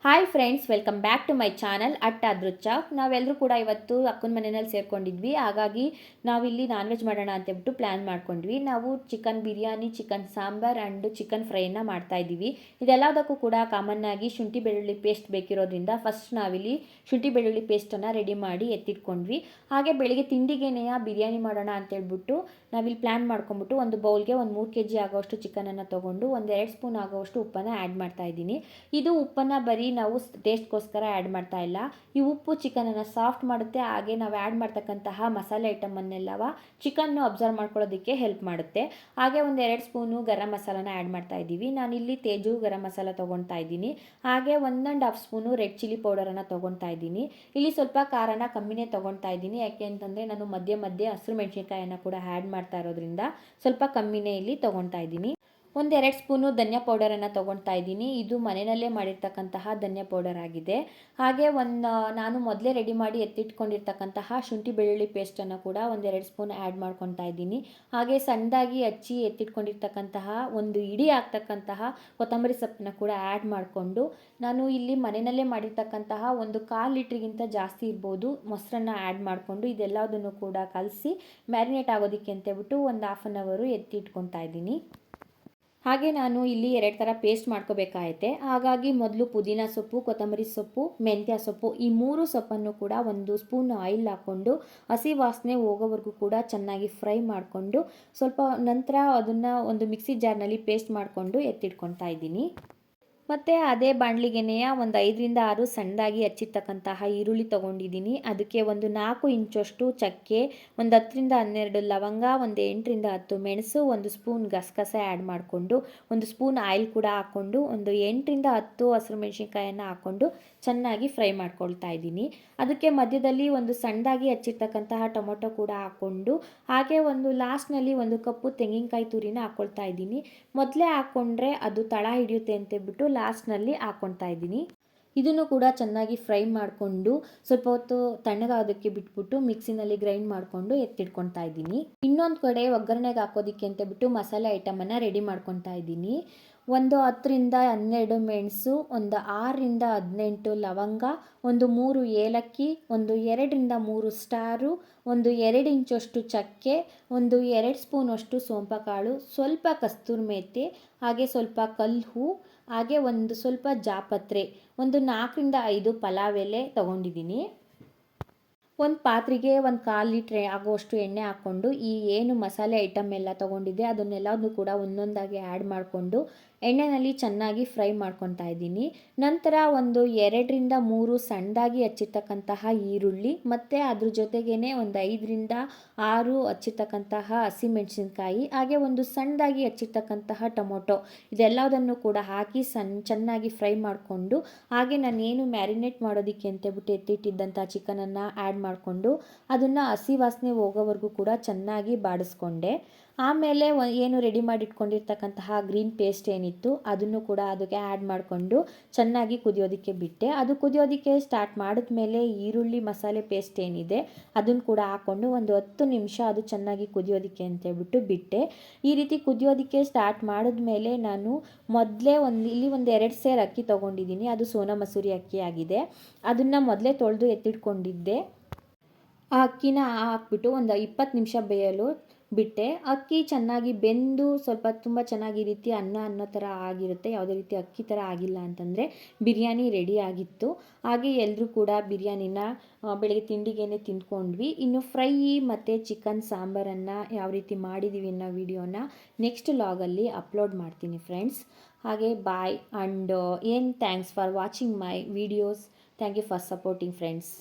Hi friends, welcome back to my channel at ಅದೃಚ್ಚ. ನಾವೆಲ್ಲರೂ ಕೂಡ ಇವತ್ತು ಅಕ್ಕನ ಮನೆಯಲ್ಲಿ ಸೇರ್ಕೊಂಡಿದ್ವಿ. ಹಾಗಾಗಿ ನಾವಿಲ್ಲಿ ನಾನ್ ವೆಜ್ ಮಾಡೋಣ ಅಂತೇಳ್ಬಿಟ್ಟು ಪ್ಲ್ಯಾನ್ ಮಾಡ್ಕೊಂಡ್ವಿ. ನಾವು chicken biryani, chicken sambar and chicken ಫ್ರೈನ ಮಾಡ್ತಾ ಇದ್ದೀವಿ. ಇದೆಲ್ಲದಕ್ಕೂ ಕೂಡ ಕಾಮನ್ ಆಗಿ ಶುಂಠಿ ಬೆಳ್ಳುಳ್ಳಿ ಪೇಸ್ಟ್ ಬೇಕಿರೋದ್ರಿಂದ ಫಸ್ಟ್ ನಾವಿಲ್ಲಿ ಶುಂಠಿ ಬೆಳ್ಳುಳ್ಳಿ ಪೇಸ್ಟನ್ನು ರೆಡಿ ಮಾಡಿ ಎತ್ತಿಟ್ಕೊಂಡ್ವಿ. ಹಾಗೆ ಬೆಳಿಗ್ಗೆ ತಿಂಡಿಗೆನೆಯ ಬಿರಿಯಾನಿ ಮಾಡೋಣ ಅಂತೇಳ್ಬಿಟ್ಟು ನಾವಿಲ್ಲಿ ಪ್ಲ್ಯಾನ್ ಮಾಡ್ಕೊಂಬಿಟ್ಟು ಒಂದು ಬೌಲ್ಗೆ ಒಂದು 3 kg ಆಗೋಷ್ಟು ಚಿಕನನ್ನು ತೊಗೊಂಡು 1-2 ಸ್ಪೂನ್ ಆಗೋಷ್ಟು ಉಪ್ಪನ್ನು ಆ್ಯಡ್ ಮಾಡ್ತಾ ಇದ್ದೀನಿ. ಇದು ಉಪ್ಪನ್ನು ಬರೀ ನಾವು ಟೇಸ್ಟ್ಗೋಸ್ಕರ ಆ್ಯಡ್ ಮಾಡ್ತಾ ಇಲ್ಲ. ಈ ಉಪ್ಪು ಚಿಕನನ್ನು ಸಾಫ್ಟ್ ಮಾಡುತ್ತೆ. ಹಾಗೆ ನಾವು ಆ್ಯಡ್ ಮಾಡ್ತಕ್ಕಂತಹ ಮಸಾಲೆ ಐಟಮನ್ನೆಲ್ಲವ ಚಿಕನ್ನು ಅಬ್ಸರ್ವ್ ಮಾಡ್ಕೊಳ್ಳೋದಕ್ಕೆ ಹೆಲ್ಪ್ ಮಾಡುತ್ತೆ. ಹಾಗೆ 1-2 ಸ್ಪೂನು ಗರಂ ಮಸಾಲಾನ ಆ್ಯಡ್ ಮಾಡ್ತಾ ಇದ್ದೀವಿ. ನಾನಿಲ್ಲಿ ತೇಜು ಗರಂ ಮಸಾಲ ತೊಗೊಳ್ತಾ ಇದ್ದೀನಿ. ಹಾಗೆ 1.5 ಸ್ಪೂನು ರೆಡ್ ಚಿಲ್ಲಿ ಪೌಡರನ್ನು ತೊಗೊಳ್ತಾ ಇದ್ದೀನಿ. ಇಲ್ಲಿ ಸ್ವಲ್ಪ ಖಾರನ ಕಮ್ಮಿನೇ ತೊಗೊಳ್ತಾ ಇದ್ದೀನಿ. ಯಾಕೆ ಅಂತಂದರೆ ನಾನು ಮಧ್ಯೆ ಮಧ್ಯೆ ಹಸಿರು ಮೆಣಸಿನ್ಕಾಯನ್ನು ಕೂಡ ಆ್ಯಡ್ ಮಾಡ್ತಾ ಇರೋದ್ರಿಂದ ಸ್ವಲ್ಪ ಕಮ್ಮಿನೇ ಇಲ್ಲಿ ತೊಗೊಳ್ತಾ ಇದ್ದೀನಿ. 1-2 ಸ್ಪೂನು ಧನಿಯಾ ಪೌಡರನ್ನು ತೊಗೊಳ್ತಾ ಇದ್ದೀನಿ. ಇದು ಮನೆಯಲ್ಲೇ ಮಾಡಿರ್ತಕ್ಕಂತಹ ಧನಿಯಾ ಪೌಡರ್ ಆಗಿದೆ. ಹಾಗೆ ನಾನು ಮೊದಲೇ ರೆಡಿ ಮಾಡಿ ಎತ್ತಿಟ್ಕೊಂಡಿರ್ತಕ್ಕಂತಹ ಶುಂಠಿ ಬೆಳ್ಳುಳ್ಳಿ ಪೇಸ್ಟನ್ನು ಕೂಡ 1-2 ಸ್ಪೂನ್ ಆ್ಯಡ್ ಮಾಡ್ಕೊತಾ ಇದ್ದೀನಿ. ಹಾಗೆ ಸಣ್ಣದಾಗಿ ಹಚ್ಚಿ ಎತ್ತಿಟ್ಕೊಂಡಿರ್ತಕ್ಕಂತಹ ಒಂದು ಇಡೀ ಆಗ್ತಕ್ಕಂತಹ ಕೊತ್ತಂಬರಿ ಸೊಪ್ಪನ್ನ ಕೂಡ ಆ್ಯಡ್ ಮಾಡಿಕೊಂಡು ನಾನು ಇಲ್ಲಿ ಮನೆಯಲ್ಲೇ ಮಾಡಿರ್ತಕ್ಕಂತಹ 1/4 ಲೀಟ್ರಿಗಿಂತ ಜಾಸ್ತಿ ಇರ್ಬೋದು ಮೊಸರನ್ನ ಆ್ಯಡ್ ಮಾಡಿಕೊಂಡು ಇದೆಲ್ಲದನ್ನು ಕೂಡ ಕಲಸಿ ಮ್ಯಾರಿನೇಟ್ ಆಗೋದಕ್ಕೆ ಅಂತೇಳ್ಬಿಟ್ಟು ಒಂದು 1/2 ಅವರ್ ಎತ್ತಿಟ್ಕೊತಾ ಇದ್ದೀನಿ. ಹಾಗೆ ನಾನು ಇಲ್ಲಿ 2 ಥರ ಪೇಸ್ಟ್ ಮಾಡ್ಕೋಬೇಕಾಗತ್ತೆ. ಹಾಗಾಗಿ ಮೊದಲು ಪುದೀನ ಸೊಪ್ಪು, ಕೊತ್ತಂಬರಿ ಸೊಪ್ಪು, ಮೆಂತ್ಯ ಸೊಪ್ಪು ಈ 3 ಸೊಪ್ಪನ್ನು ಕೂಡ 1 ಸ್ಪೂನ್ ಆಯಿಲ್ ಹಾಕ್ಕೊಂಡು ಹಸಿ ವಾಸನೆ ಹೋಗೋವರೆಗೂ ಕೂಡ ಚೆನ್ನಾಗಿ ಫ್ರೈ ಮಾಡಿಕೊಂಡು ಸ್ವಲ್ಪ ನಂತರ ಅದನ್ನು ಒಂದು ಮಿಕ್ಸಿ ಜಾರ್ನಲ್ಲಿ ಪೇಸ್ಟ್ ಮಾಡಿಕೊಂಡು ಎತ್ತಿಟ್ಕೊತಾ ಇದ್ದೀನಿ. ಮತ್ತು ಅದೇ ಬಾಣಲಿಗೆನೆಯ ಒಂದು 5-6 ಸಣ್ಣದಾಗಿ ಹಚ್ಚಿರ್ತಕ್ಕಂತಹ ಈರುಳ್ಳಿ ತೊಗೊಂಡಿದ್ದೀನಿ. ಅದಕ್ಕೆ ಒಂದು 4 ಇಂಚಷ್ಟು ಚಕ್ಕೆ, ಒಂದು 10-12 ಲವಂಗ, ಒಂದು 8-10 ಮೆಣಸು, 1 ಸ್ಪೂನ್ ಗಸಗಸೆ ಆ್ಯಡ್ ಮಾಡಿಕೊಂಡು 1 ಸ್ಪೂನ್ ಆಯಿಲ್ ಕೂಡ ಹಾಕ್ಕೊಂಡು ಒಂದು 8-10 ಹಸಿರು ಮೆಣಸಿನ್ಕಾಯನ್ನು ಹಾಕ್ಕೊಂಡು ಚೆನ್ನಾಗಿ ಫ್ರೈ ಮಾಡ್ಕೊಳ್ತಾ ಇದ್ದೀನಿ. ಅದಕ್ಕೆ ಮಧ್ಯದಲ್ಲಿ ಒಂದು ಸಣ್ಣದಾಗಿ ಹಚ್ಚಿರ್ತಕ್ಕಂತಹ ಟೊಮೊಟೊ ಕೂಡ ಹಾಕ್ಕೊಂಡು ಹಾಗೆ ಒಂದು ಲಾಸ್ಟ್ನಲ್ಲಿ 1 ಕಪ್ಪು ತೆಂಗಿನಕಾಯಿ ತುರಿನ ಹಾಕ್ಕೊಳ್ತಾ ಇದ್ದೀನಿ. ಮೊದಲೇ ಹಾಕ್ಕೊಂಡ್ರೆ ಅದು ತಳ ಹಿಡಿಯುತ್ತೆ ಅಂತೇಳ್ಬಿಟ್ಟು ಲಾಸ್ಟ್ನಲ್ಲಿ ಹಾಕ್ಕೊಳ್ತಾ ಇದ್ದೀನಿ. ಇದನ್ನು ಕೂಡ ಚೆನ್ನಾಗಿ ಫ್ರೈ ಮಾಡಿಕೊಂಡು ಸ್ವಲ್ಪ ಹೊತ್ತು ತಣ್ಣಗಾಗೋದಕ್ಕೆ ಬಿಟ್ಬಿಟ್ಟು ಮಿಕ್ಸಿನಲ್ಲಿ ಗ್ರೈಂಡ್ ಮಾಡಿಕೊಂಡು ಎತ್ತಿಟ್ಕೊತಾ ಇದ್ದೀನಿ. ಇನ್ನೊಂದು ಕಡೆ ಒಗ್ಗರಣೆಗೆ ಹಾಕೋದಕ್ಕೆ ಅಂತೇಳ್ಬಿಟ್ಟು ಮಸಾಲೆ ಐಟಮನ್ನು ರೆಡಿ ಮಾಡ್ಕೊತಾ ಇದ್ದೀನಿ. ಒಂದು 10-12 ಮೆಣಸು, ಒಂದು 6-18 ಲವಂಗ, ಒಂದು 3 ಏಲಕ್ಕಿ, ಒಂದು 2-3 ಸ್ಟಾರು, ಒಂದು 2 ಇಂಚಷ್ಟು ಚಕ್ಕೆ, ಒಂದು 2 ಸ್ಪೂನಷ್ಟು ಸೋಂಪು ಕಾಳು, ಸ್ವಲ್ಪ ಕಸ್ತೂರಿ ಮೇಥಿ, ಹಾಗೆ ಸ್ವಲ್ಪ ಕಲ್ಲು, ಹಾಗೆ ಒಂದು ಸ್ವಲ್ಪ ಜಾಪತ್ರೆ, ಒಂದು 4-5 ಪಲಾವ್ ಎಲೆ ತೊಗೊಂಡಿದ್ದೀನಿ. ಒಂದು ಪಾತ್ರೆಗೆ 1/4 ಲೀಟ್ರ್ ಆಗುವಷ್ಟು ಎಣ್ಣೆ ಹಾಕ್ಕೊಂಡು ಈ ಏನು ಮಸಾಲೆ ಐಟಮ್ ಎಲ್ಲ ತೊಗೊಂಡಿದ್ದೆ ಅದನ್ನೆಲ್ಲದನ್ನು ಕೂಡ ಒಂದೊಂದಾಗಿ ಆ್ಯಡ್ ಮಾಡಿಕೊಂಡು ಎಣ್ಣೆಯಲ್ಲಿ ಚೆನ್ನಾಗಿ ಫ್ರೈ ಮಾಡ್ಕೊತಾ ಇದ್ದೀನಿ. ನಂತರ ಒಂದು 2-3 ಸಣ್ಣದಾಗಿ ಹಚ್ಚಿರ್ತಕ್ಕಂತಹ ಈರುಳ್ಳಿ ಮತ್ತು ಅದ್ರ ಜೊತೆಗೇ ಒಂದು 5-6 ಹಚ್ಚಿರ್ತಕ್ಕಂತಹ ಹಸಿಮೆಣಸಿನ್ಕಾಯಿ, ಹಾಗೆ ಒಂದು ಸಣ್ಣದಾಗಿ ಹಚ್ಚಿರ್ತಕ್ಕಂತಹ ಟೊಮೊಟೊ ಇದೆಲ್ಲದನ್ನು ಕೂಡ ಹಾಕಿ ಚೆನ್ನಾಗಿ ಫ್ರೈ ಮಾಡಿಕೊಂಡು ಹಾಗೆ ನಾನೇನು ಮ್ಯಾರಿನೇಟ್ ಮಾಡೋದಕ್ಕೆ ಅಂತೇಳ್ಬಿಟ್ಟು ಎತ್ತಿಟ್ಟಿದ್ದಂಥ ಚಿಕನನ್ನು ಆ್ಯಡ್ ಮಾಡಿಕೊಂಡು ಅದನ್ನು ಹಸಿ ವಾಸನೆ ಹೋಗೋವರೆಗೂ ಕೂಡ ಚೆನ್ನಾಗಿ ಬಾಡಿಸ್ಕೊಂಡೆ. ಆಮೇಲೆ ಏನು ರೆಡಿ ಮಾಡಿ ಇಟ್ಕೊಂಡಿರ್ತಕ್ಕಂತಹ ಗ್ರೀನ್ ಪೇಸ್ಟ್ ಏನಿತ್ತು ಅದನ್ನು ಕೂಡ ಅದಕ್ಕೆ ಆ್ಯಡ್ ಮಾಡಿಕೊಂಡು ಚೆನ್ನಾಗಿ ಕುದಿಯೋದಕ್ಕೆ ಬಿಟ್ಟೆ. ಅದು ಕುದಿಯೋದಕ್ಕೆ ಸ್ಟಾರ್ಟ್ ಮಾಡಿದ್ಮೇಲೆ ಈರುಳ್ಳಿ ಮಸಾಲೆ ಪೇಸ್ಟ್ ಏನಿದೆ ಅದನ್ನು ಕೂಡ ಹಾಕ್ಕೊಂಡು ಒಂದು 10 ನಿಮಿಷ ಅದು ಚೆನ್ನಾಗಿ ಕುದಿಯೋದಕ್ಕೆ ಅಂತೇಳ್ಬಿಟ್ಟು ಬಿಟ್ಟೆ. ಈ ರೀತಿ ಕುದಿಯೋದಕ್ಕೆ ಸ್ಟಾರ್ಟ್ ಮಾಡಿದ್ಮೇಲೆ ನಾನು ಮೊದಲೇ ಇಲ್ಲಿ ಒಂದು 2 ಸೇರು ಅಕ್ಕಿ ತೊಗೊಂಡಿದ್ದೀನಿ. ಅದು ಸೋನಾ ಮಸೂರಿ ಅಕ್ಕಿ ಆಗಿದೆ. ಅದನ್ನು ಮೊದಲೇ ತೊಳೆದು ಎತ್ತಿಟ್ಕೊಂಡಿದ್ದೆ. ಆ ಅಕ್ಕಿನ ಹಾಕ್ಬಿಟ್ಟು ಒಂದು 20 ನಿಮಿಷ ಬೇಯಲು ಬಿಟ್ಟೆ. ಅಕ್ಕಿ ಚೆನ್ನಾಗಿ ಬೆಂದು ಸ್ವಲ್ಪ ತುಂಬ ಚೆನ್ನಾಗಿ ಈ ರೀತಿ ಅನ್ನೋ ಥರ ಆಗಿರುತ್ತೆ. ಯಾವುದೇ ರೀತಿ ಅಕ್ಕಿ ಥರ ಆಗಿಲ್ಲ ಅಂತಂದರೆ ಬಿರಿಯಾನಿ ರೆಡಿ ಆಗಿತ್ತು. ಹಾಗೆ ಎಲ್ಲರೂ ಕೂಡ ಬಿರಿಯಾನಿನ ಬೆಳಗ್ಗೆ ತಿಂಡಿಗೇನೆ ತಿಂದ್ಕೊಂಡ್ವಿ. ಇನ್ನು ಫ್ರೈ ಮತ್ತು ಚಿಕನ್ ಸಾಂಬಾರನ್ನು ಯಾವ ರೀತಿ ಮಾಡಿದ್ದೀವಿ ಅನ್ನೋ ವಿಡಿಯೋನ ನೆಕ್ಸ್ಟ್ ಲಾಗಲ್ಲಿ ಅಪ್ಲೋಡ್ ಮಾಡ್ತೀನಿ ಫ್ರೆಂಡ್ಸ್. ಹಾಗೆ bye and thanks for watching my videos. Thank you for supporting friends.